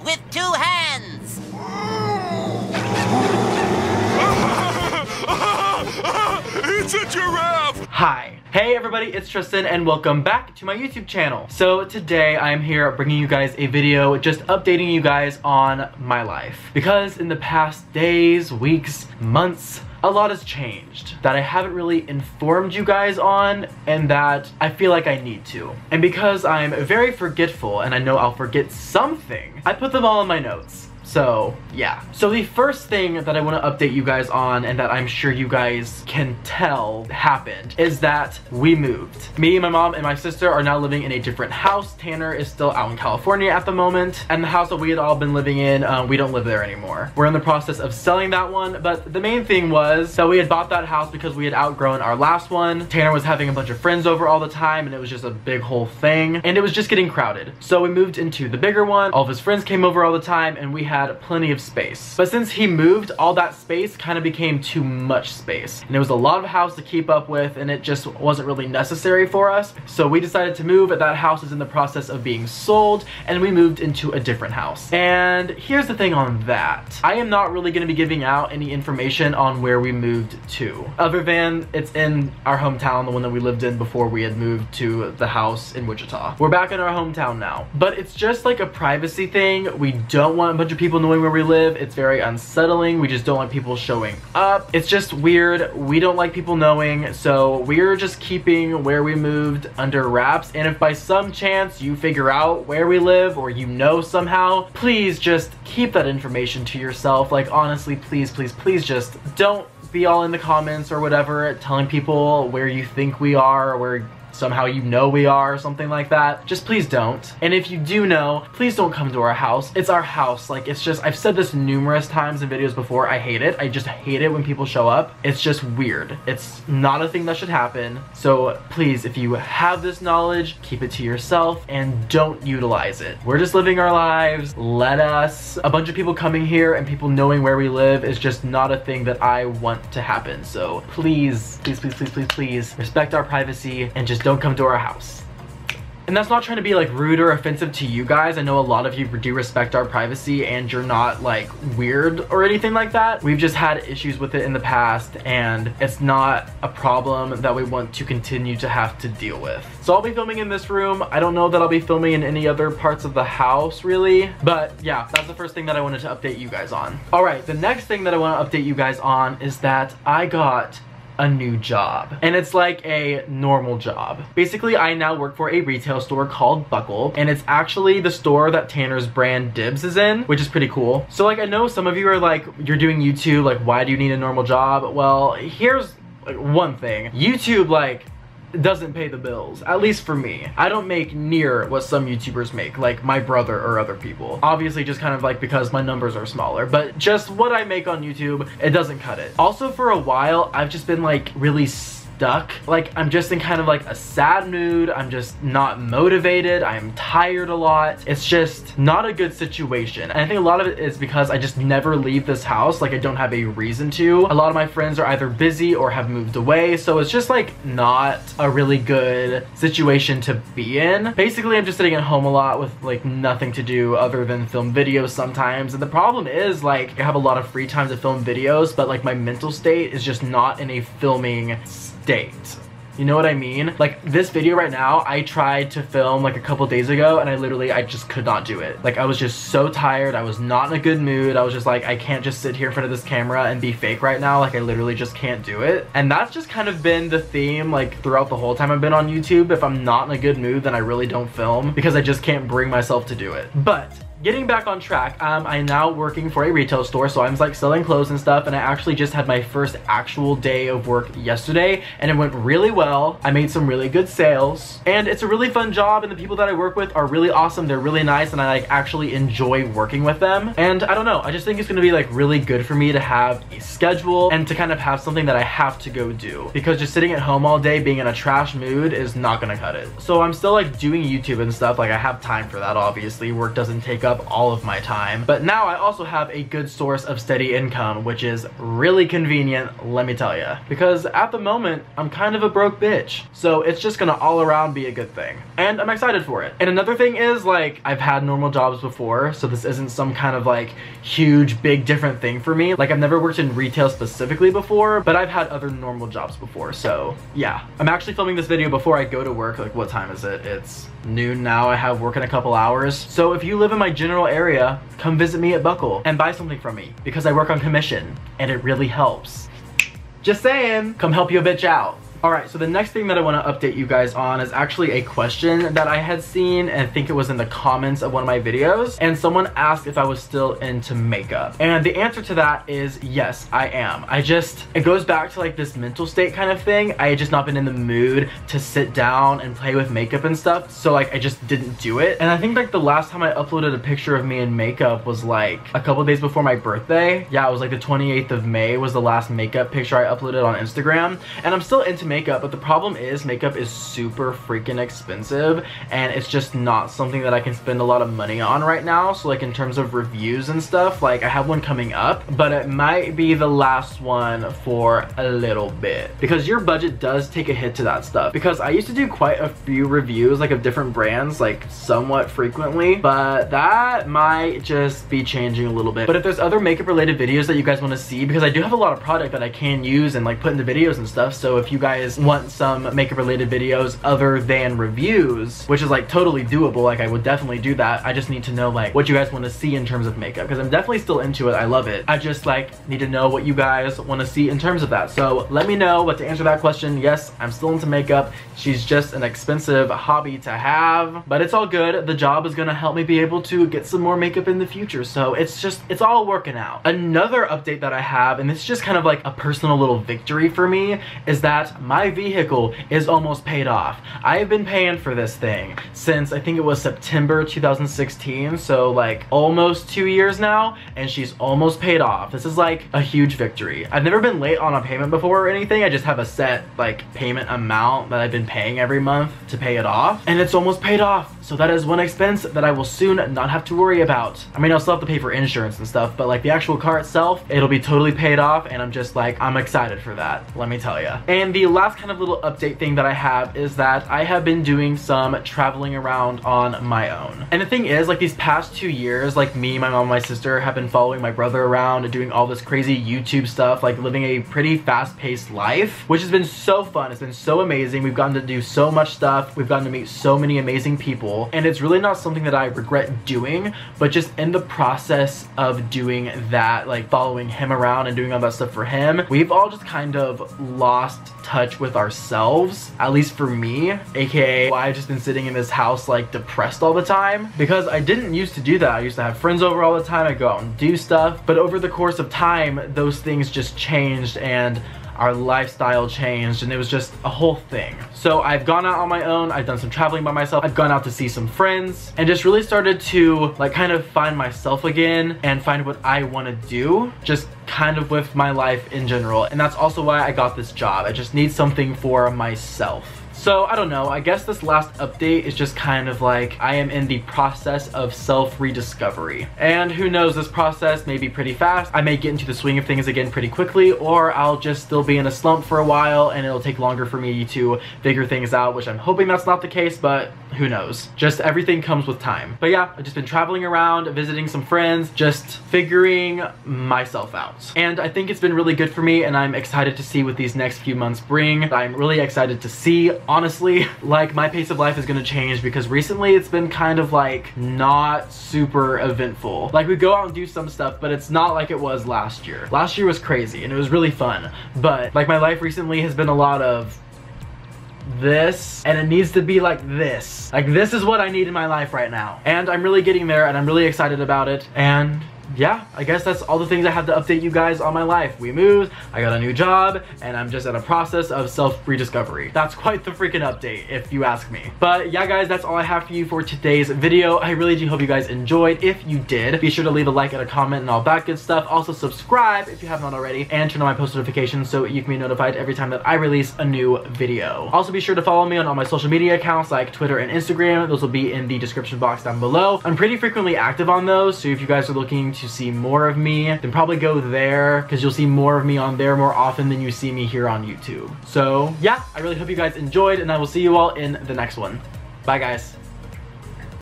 with 2 hands. It's a giraffe! Hi. Hey everybody, it's Tristan and welcome back to my YouTube channel. So today I'm here bringing you guys a video just updating you guys on my life. Because in the past days, weeks, months, a lot has changed that I haven't really informed you guys on and that I feel like I need to. And because I'm very forgetful and I know I'll forget something, I put them all in my notes. So, yeah. So the first thing that I want to update you guys on and that I'm sure you guys can tell happened is that we moved. Me, my mom, and my sister are now living in a different house. Tanner is still out in California at the moment. And the house that we had all been living in, we don't live there anymore. We're in the process of selling that one, but the main thing was that we had bought that house because we had outgrown our last one. Tanner was having a bunch of friends over all the time and it was just a big whole thing. And it was just getting crowded. So we moved into the bigger one. All of his friends came over all the time and we had plenty of space. But since he moved, all that space kind of became too much space. And it was a lot of house to keep up with and it just wasn't really necessary for us. So we decided to move. That house is in the process of being sold and we moved into a different house. And here's the thing on that. I am not really going to be giving out any information on where we moved to. Other than it's in our hometown, the one that we lived in before we had moved to the house in Wichita. We're back in our hometown now. But it's just like a privacy thing. We don't want a bunch of people knowing where we live. It's very unsettling. We just don't like people showing up. It's just weird. We don't like people knowing, so we're just keeping where we moved under wraps. And if by some chance you figure out where we live or you know somehow, please just keep that information to yourself. Like honestly, please just don't be all in the comments or whatever telling people where you think we are or where somehow you know we are or something like that. Just please don't. And if you do know, please don't come to our house. It's our house. Like it's just, I've said this numerous times in videos before. I hate it. I just hate it when people show up. It's just weird. It's not a thing that should happen. So please, if you have this knowledge, keep it to yourself and don't utilize it. We're just living our lives. Let us. A bunch of people coming here and people knowing where we live is just not a thing that I want to happen. So please respect our privacy and just don't come to our house. And that's not trying to be like rude or offensive to you guys. I know a lot of you do respect our privacy and you're not like weird or anything like that. We've just had issues with it in the past and it's not a problem that we want to continue to have to deal with. So I'll be filming in this room. I don't know that I'll be filming in any other parts of the house really, but yeah, that's the first thing that I wanted to update you guys on. All right, the next thing that I want to update you guys on is that I got a new job and it's like a normal job. Basically, I now work for a retail store called Buckle and it's actually the store that Tanner's brand Dibs is in, which is pretty cool. So like I know some of you are like, you're doing YouTube, like why do you need a normal job? Well, here's like one thing. YouTube like doesn't pay the bills, at least for me. I don't make near what some YouTubers make, like my brother or other people. Obviously just kind of like because my numbers are smaller, but just what I make on YouTube, it doesn't cut it. Also for a while, I've just been like really stuck. Like I'm just in kind of like a sad mood. I'm just not motivated. I'm tired a lot. It's just not a good situation. And I think a lot of it is because I just never leave this house. Like I don't have a reason to. A lot of my friends are either busy or have moved away. So it's just like not a really good situation to be in. Basically, I'm just sitting at home a lot with like nothing to do other than film videos sometimes. And the problem is like I have a lot of free time to film videos, but like my mental state is just not in a filming state. You know what I mean? Like this video right now, I tried to film like a couple days ago and I just could not do it. Like I was just so tired. I was not in a good mood. I was just like, I can't just sit here in front of this camera and be fake right now. Like I literally just can't do it. And that's just kind of been the theme like throughout the whole time I've been on YouTube. If I'm not in a good mood, then I really don't film because I just can't bring myself to do it. But getting back on track, I'm now working for a retail store, so I'm like selling clothes and stuff, and I actually just had my first actual day of work yesterday, and it went really well. I made some really good sales, and it's a really fun job, and the people that I work with are really awesome. They're really nice, and I like actually enjoy working with them. And I don't know, I just think it's gonna be like really good for me to have a schedule and to kind of have something that I have to go do, because just sitting at home all day being in a trash mood is not gonna cut it. So I'm still like doing YouTube and stuff. Like I have time for that, obviously. Work doesn't take up all of my time. But now I also have a good source of steady income, which is really convenient, let me tell you. Because at the moment, I'm kind of a broke bitch. So it's just gonna all around be a good thing. And I'm excited for it. And another thing is, like, I've had normal jobs before, so this isn't some kind of like huge, big, different thing for me. Like, I've never worked in retail specifically before, but I've had other normal jobs before, so yeah. I'm actually filming this video before I go to work. Like, what time is it? It's noon now. I have work in a couple hours. So if you live in my general area, come visit me at Buckle and buy something from me because I work on commission and it really helps. Just saying, come help your bitch out. Alright, so the next thing that I want to update you guys on is actually a question that I had seen, and I think it was in the comments of one of my videos, and someone asked if I was still into makeup. And the answer to that is yes, I am. It goes back to like this mental state kind of thing. I had just not been in the mood to sit down and play with makeup and stuff, so like I just didn't do it. And I think like the last time I uploaded a picture of me in makeup was like a couple days before my birthday. Yeah, it was like the 28th of May was the last makeup picture I uploaded on Instagram, and I'm still into makeup, but the problem is makeup is super freaking expensive and it's just not something that I can spend a lot of money on right now. So like in terms of reviews and stuff, like I have one coming up, but it might be the last one for a little bit because your budget does take a hit to that stuff. Because I used to do quite a few reviews like of different brands like somewhat frequently, but that might just be changing a little bit. But if there's other makeup related videos that you guys want to see, because I do have a lot of product that I can use and like put into videos and stuff, so if you guys want some makeup related videos other than reviews, which is like totally doable, like I would definitely do that. I just need to know like what you guys want to see in terms of makeup, because I'm definitely still into it. I love it. I just like need to know what you guys want to see in terms of that. So let me know. But to answer that question, yes, I'm still into makeup. She's just an expensive hobby to have, but it's all good. The job is gonna help me be able to get some more makeup in the future, so it's all working out. Another update that I have, and this is just kind of like a personal little victory for me, is that my vehicle is almost paid off. I have been paying for this thing since I think it was September 2016, so like almost 2 years now, and she's almost paid off. This is like a huge victory. I've never been late on a payment before or anything. I just have a set like payment amount that I've been paying every month to pay it off, and it's almost paid off. So that is one expense that I will soon not have to worry about. I mean, I'll still have to pay for insurance and stuff, but like the actual car itself, it'll be totally paid off, and I'm just like, I'm excited for that, let me tell you. And the last kind of little update thing that I have is that I have been doing some traveling around on my own. And the thing is, like these past 2 years, like me, my mom, and my sister have been following my brother around and doing all this crazy YouTube stuff, like living a pretty fast-paced life, which has been so fun. It's been so amazing. We've gotten to do so much stuff. We've gotten to meet so many amazing people. And it's really not something that I regret doing, but just in the process of doing that, like following him around and doing all that stuff for him, we've all just kind of lost touch with ourselves, at least for me, aka I've just been sitting in this house like depressed all the time, because I didn't used to do that. I used to have friends over all the time. I'd go out and do stuff, but over the course of time, those things just changed and our lifestyle changed, and it was just a whole thing. So I've gone out on my own, I've done some traveling by myself, I've gone out to see some friends, and just really started to like kind of find myself again and find what I want to do, just kind of with my life in general. And that's also why I got this job. I just need something for myself. So I don't know, I guess this last update is just kind of like I am in the process of self-rediscovery. And who knows, this process may be pretty fast. I may get into the swing of things again pretty quickly, or I'll just still be in a slump for a while and it'll take longer for me to figure things out, which I'm hoping that's not the case, but who knows. Just everything comes with time. But yeah, I've just been traveling around, visiting some friends, just figuring myself out. And I think it's been really good for me, and I'm excited to see what these next few months bring. I'm really excited to see, honestly, like my pace of life is gonna change, because recently it's been kind of like not super eventful. Like we go out and do some stuff, but it's not like it was last year. Last year was crazy and it was really fun, but like my life recently has been a lot of this, and it needs to be like this. Like this is what I need in my life right now, and I'm really getting there, and I'm really excited about it. And yeah, I guess that's all the things I have to update you guys on my life. We moved, I got a new job, and I'm just in a process of self-rediscovery. That's quite the freaking update, if you ask me. But yeah, guys, that's all I have for you for today's video. I really do hope you guys enjoyed. If you did, be sure to leave a like and a comment and all that good stuff. Also subscribe if you haven't already, and turn on my post notifications so you can be notified every time that I release a new video. Also be sure to follow me on all my social media accounts like Twitter and Instagram. Those will be in the description box down below. I'm pretty frequently active on those, so if you guys are looking to see more of me, then probably go there, because you'll see more of me on there more often than you see me here on YouTube. So yeah, I really hope you guys enjoyed, and I will see you all in the next one. Bye guys.